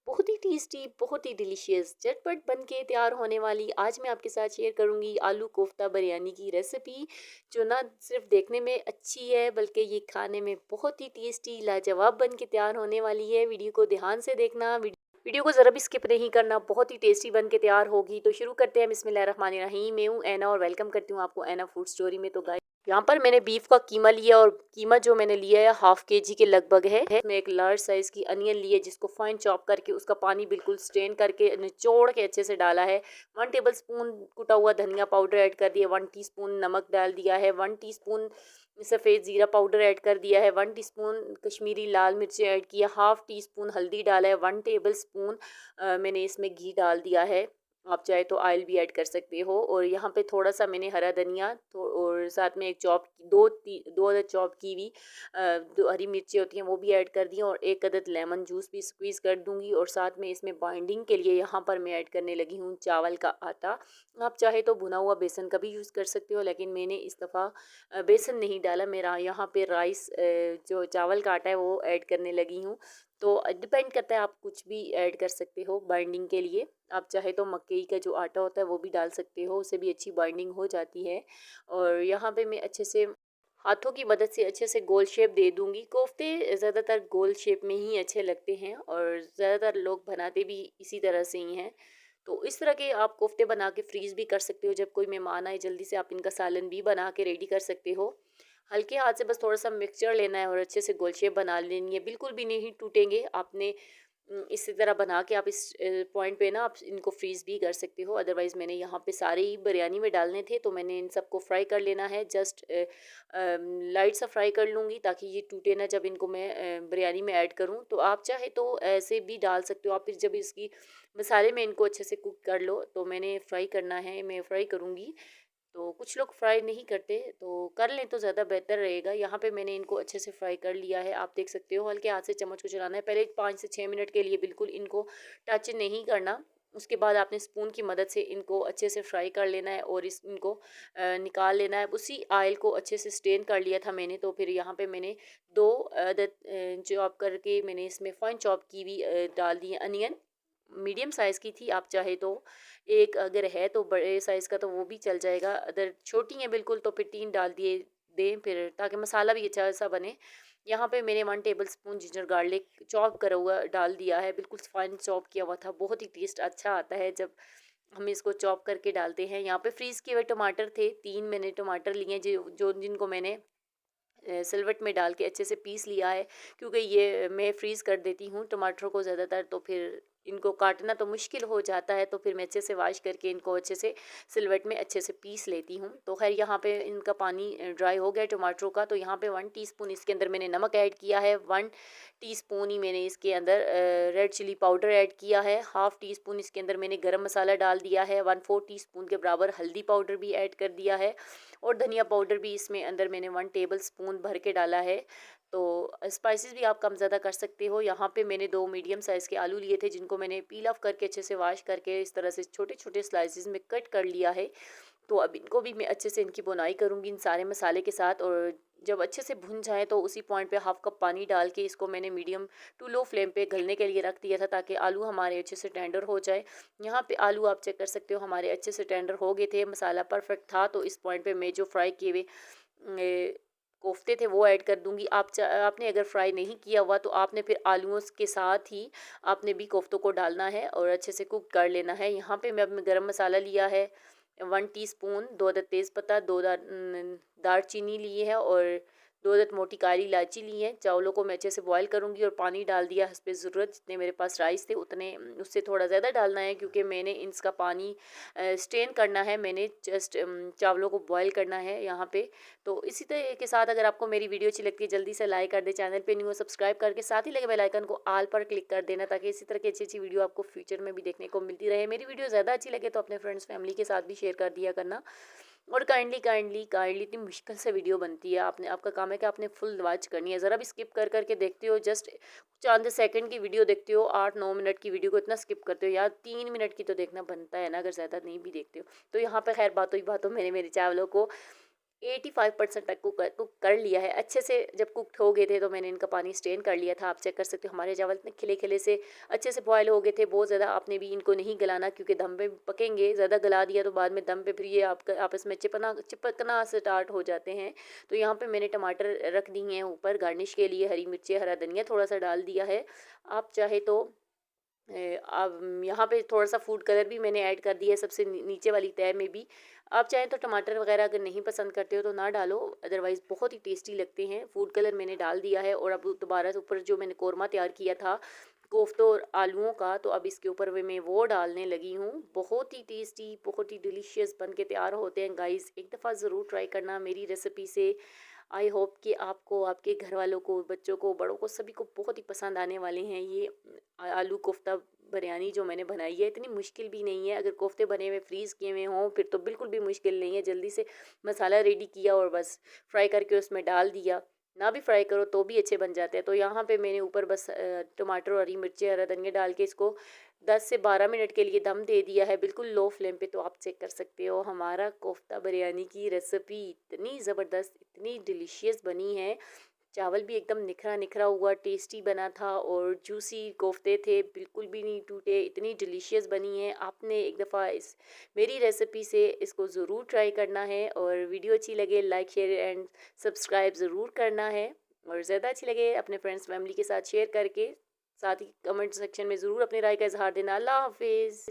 बहुत ही टेस्टी, बहुत ही डिलीशियस, झटपट बन के तैयार होने वाली आज मैं आपके साथ शेयर करूंगी आलू कोफ्ता बिरयानी की रेसिपी, जो ना सिर्फ देखने में अच्छी है बल्कि ये खाने में बहुत ही टेस्टी लाजवाब बन के तैयार होने वाली है। वीडियो को ध्यान से देखना, वीडियो को ज़रा भी स्किप नहीं करना, बहुत ही टेस्टी बन के तैयार होगी। तो शुरू करते हैं। बिस्मिल्लाहिर्रहमानिर्रहीम। मैं हूँ ऐना और वेलकम करती हूँ आपको ऐना फूड स्टोरी में। तो गाइस, यहाँ पर मैंने बीफ का कीमा लिया और कीमा जो मैंने लिया है हाफ के जी के लगभग है। इसमें एक लार्ज साइज की अनियन ली है जिसको फाइन चॉप करके उसका पानी बिल्कुल स्ट्रेन करके निचोड़ के अच्छे से डाला है। 1 टेबल स्पून कुटा हुआ धनिया पाउडर ऐड कर दिया, 1 टीस्पून नमक डाल दिया है, 1 टीस्पून सफ़ेद ज़ीरा पाउडर ऐड कर दिया है, 1 टीस्पून कश्मीरी लाल मिर्ची ऐड किया, हाफ टी स्पून हल्दी डाला है, 1 टेबल स्पून मैंने इसमें घी डाल दिया है। आप चाहे तो ऑयल भी ऐड कर सकते हो। और यहाँ पे थोड़ा सा मैंने हरा धनिया तो और साथ में एक चॉप दो अदद चॉप की हुई 2 हरी मिर्ची होती हैं वो भी ऐड कर दी और 1 अदद लेमन जूस भी स्क्वीज़ कर दूंगी। और साथ में इसमें बाइंडिंग के लिए यहाँ पर मैं ऐड करने लगी हूँ चावल का आटा। आप चाहे तो भुना हुआ बेसन का भी यूज़ कर सकते हो, लेकिन मैंने इस दफ़ा बेसन नहीं डाला। मेरा यहाँ पे राइस जो चावल का आटा है वो ऐड करने लगी हूँ। तो डिपेंड करता है, आप कुछ भी ऐड कर सकते हो बाइंडिंग के लिए। आप चाहे तो मकई का जो आटा होता है वो भी डाल सकते हो, उससे भी अच्छी बाइंडिंग हो जाती है। और यहाँ पे मैं अच्छे से हाथों की मदद से अच्छे से गोल शेप दे दूंगी। कोफ्ते ज़्यादातर गोल शेप में ही अच्छे लगते हैं और ज़्यादातर लोग बनाते भी इसी तरह से ही हैं। तो इस तरह के आप कोफ्ते बना के फ्रीज़ भी कर सकते हो। जब कोई मेहमान आए जल्दी से आप इनका सालन भी बना के रेडी कर सकते हो। हल्के हाथ से बस थोड़ा सा मिक्सचर लेना है और अच्छे से गोल शेप बना लेनी है, बिल्कुल भी नहीं टूटेंगे। आपने इसी तरह बना के आप इस पॉइंट पे ना आप इनको फ्रीज़ भी कर सकते हो। अदरवाइज़ मैंने यहाँ पे सारे ही बिरयानी में डालने थे तो मैंने इन सबको फ्राई कर लेना है। जस्ट लाइट सा फ्राई कर लूँगी ताकि ये टूटे ना जब इनको मैं बिरयानी में ऐड करूँ। तो आप चाहे तो ऐसे भी डाल सकते हो। आप फिर जब इसकी मसाले में इनको अच्छे से कुक कर लो, तो मैंने फ्राई करना है, मैं फ्राई करूँगी। तो कुछ लोग फ्राई नहीं करते, तो कर लें तो ज़्यादा बेहतर रहेगा। यहाँ पे मैंने इनको अच्छे से फ्राई कर लिया है। आप देख सकते हो हल्के हाथ से चम्मच को चलाना है। पहले 5 से 6 मिनट के लिए बिल्कुल इनको टच नहीं करना। उसके बाद आपने स्पून की मदद से इनको अच्छे से फ्राई कर लेना है और इनको निकाल लेना है। उसी ऑयल को अच्छे से स्टेन कर लिया था मैंने। तो फिर यहाँ पे मैंने 2 अदद चॉप करके मैंने इसमें फाइन चॉप की हुई डाल दी है अनियन। मीडियम साइज़ की थी, आप चाहे तो एक अगर है तो बड़े साइज़ का तो वो भी चल जाएगा। अगर छोटी है बिल्कुल तो फिर 3 डाल दिए दें, फिर ताकि मसाला भी अच्छा सा बने। यहाँ पे मैंने 1 table spoon ginger garlic chop करा हुआ डाल दिया है, बिल्कुल फाइन चॉप किया हुआ था। बहुत ही टेस्ट अच्छा आता है जब हम इसको चॉप करके डालते हैं। यहाँ पे फ्रीज़ किए हुए टमाटर थे, 3 मैंने टमाटर लिए जो जो जिनको मैंने सिलवट में डाल के अच्छे से पीस लिया है। क्योंकि ये मैं फ्रीज़ कर देती हूँ टमाटरों को ज़्यादातर, तो फिर इनको काटना तो मुश्किल हो जाता है। तो फिर मैं अच्छे से वॉश करके इनको अच्छे से सिलवट में अच्छे से पीस लेती हूँ। तो खैर यहाँ पे इनका पानी ड्राई हो गया टमाटरों का। तो यहाँ पे 1 टीस्पून इसके अंदर मैंने नमक ऐड किया है, 1 टीस्पून ही मैंने इसके अंदर रेड चिली पाउडर ऐड किया है, हाफ टी स्पून इसके अंदर मैंने गरम मसाला डाल दिया है, 1/4 टीस्पून के बराबर हल्दी पाउडर भी ऐड कर दिया है और धनिया पाउडर भी इसमें अंदर मैंने 1 टेबल स्पून भर के डाला है। तो स्पाइसेस भी आप कम ज़्यादा कर सकते हो। यहाँ पे मैंने 2 मीडियम साइज़ के आलू लिए थे जिनको मैंने पील ऑफ करके अच्छे से वॉश करके इस तरह से छोटे छोटे स्लाइसिस में कट कर लिया है। तो अब इनको भी मैं अच्छे से इनकी बुनाई करूँगी इन सारे मसाले के साथ। और जब अच्छे से भुन जाए तो उसी पॉइंट पे हाफ कप पानी डाल के इसको मैंने मीडियम टू लो फ्लेम पे गलने के लिए रख दिया था ताकि आलू हमारे अच्छे से टेंडर हो जाए। यहाँ पे आलू आप चेक कर सकते हो हमारे अच्छे से टेंडर हो गए थे, मसाला परफेक्ट था। तो इस पॉइंट पे मैं जो फ्राई किए हुए कोफ्ते थे वो ऐड कर दूंगी। आपने अगर फ्राई नहीं किया हुआ तो आपने फिर आलूओं के साथ ही आपने भी कोफ्तों को डालना है और अच्छे से कुक कर लेना है। यहाँ पे मैं अब गरम मसाला लिया है 1 टीस्पून, 2 अदद तेज़पत्ता, 2 दालचीनी ली है और 2 अदद मोटी काली इलायची ली है। चावलों को मैं अच्छे से बॉयल करूँगी और पानी डाल दिया हस्बे ज़रूरत। जितने मेरे पास राइस थे उतने, उससे थोड़ा ज़्यादा डालना है क्योंकि मैंने इसका पानी स्ट्रेन करना है। मैंने जस्ट चावलों को बॉयल करना है यहाँ पे। तो इसी तरह के साथ अगर आपको मेरी वीडियो अच्छी लगती है जल्दी से लाइक कर दे, चैनल पे न्यू हो सब्सक्राइब करके साथ ही लगे बेल आइकन को ऑल पर क्लिक कर देना ताकि इसी तरह की अच्छी अच्छी वीडियो आपको फ्यूचर में भी देखने को मिलती रहे। मेरी वीडियो ज़्यादा अच्छी लगे तो अपने फ्रेंड्स फैमिली के साथ भी शेयर कर दिया करना। और काइंडली काइंडली काइंडली इतनी मुश्किल से वीडियो बनती है, आपने आपका काम है कि आपने फुल वॉच करनी है। ज़रा भी स्किप कर करके देखते हो, जस्ट चंद सेकंड की वीडियो देखते हो, 8-9 मिनट की वीडियो को इतना स्किप करते हो यार। 3 मिनट की तो देखना बनता है ना, अगर ज़्यादा नहीं भी देखते हो। तो यहाँ पे खैर बातों ही बातों मैंने मेरे चावलों को 85% तक कुक कर लिया है अच्छे से। जब कुक्ड हो गए थे तो मैंने इनका पानी स्ट्रेन कर लिया था। आप चेक कर सकते हो हमारे चावल इतने खिले खिले से अच्छे से बॉयल हो गए थे। बहुत ज़्यादा आपने भी इनको नहीं गलाना, क्योंकि दम पे पकेंगे। ज़्यादा गला दिया तो बाद में दम पे फिर ये आप आपस में चिपकना स्टार्ट हो जाते हैं। तो यहाँ पे मैंने टमाटर रख दिए हैं ऊपर गार्निश के लिए, हरी मिर्ची, हरा धनिया थोड़ा सा डाल दिया है। आप चाहे तो अब यहाँ पे थोड़ा-सा फूड कलर भी मैंने ऐड कर दिया है सबसे नीचे वाली तह में भी। आप चाहें तो टमाटर वगैरह अगर नहीं पसंद करते हो तो ना डालो, अदरवाइज़ बहुत ही टेस्टी लगते हैं। फूड कलर मैंने डाल दिया है और अब दोबारा से ऊपर जो मैंने कोरमा तैयार किया था कोफ्तों और आलूओं का, तो अब इसके ऊपर मैं वो डालने लगी हूँ। बहुत ही टेस्टी, बहुत ही डिलीशियस बन के तैयार होते हैं गाइज़। एक दफ़ा ज़रूर ट्राई करना मेरी रेसिपी से। आई होप कि आपको, आपके घर वालों को, बच्चों को, बड़ों को, सभी को बहुत ही पसंद आने वाले हैं ये आलू कोफ्ता बिरयानी जो मैंने बनाई है। इतनी मुश्किल भी नहीं है, अगर कोफ्ते बने हुए फ्रीज़ किए हुए हों फिर तो बिल्कुल भी मुश्किल नहीं है। जल्दी से मसाला रेडी किया और बस फ्राई करके उसमें डाल दिया। ना भी फ्राई करो तो भी अच्छे बन जाते हैं। तो यहाँ पे मैंने ऊपर बस टमाटर और हरी मिर्ची, हरा धनिया डाल के इसको 10 से 12 मिनट के लिए दम दे दिया है, बिल्कुल लो फ्लेम पे। तो आप चेक कर सकते हो हमारा कोफ्ता बिरयानी की रेसिपी इतनी ज़बरदस्त, इतनी डिलीशियस बनी है। चावल भी एकदम निखरा निखरा हुआ टेस्टी बना था और जूसी कोफ्ते थे, बिल्कुल भी नहीं टूटे। इतनी डिलीशियस बनी है। आपने एक दफ़ा इस मेरी रेसिपी से इसको ज़रूर ट्राई करना है, और वीडियो अच्छी लगे लाइक शेयर एंड सब्सक्राइब ज़रूर करना है, और ज़्यादा अच्छी लगे अपने फ्रेंड्स फैमिली के साथ शेयर करके, साथ ही कमेंट सेक्शन में ज़रूर अपनी राय का इजहार देना। अल्लाह हाफिज़।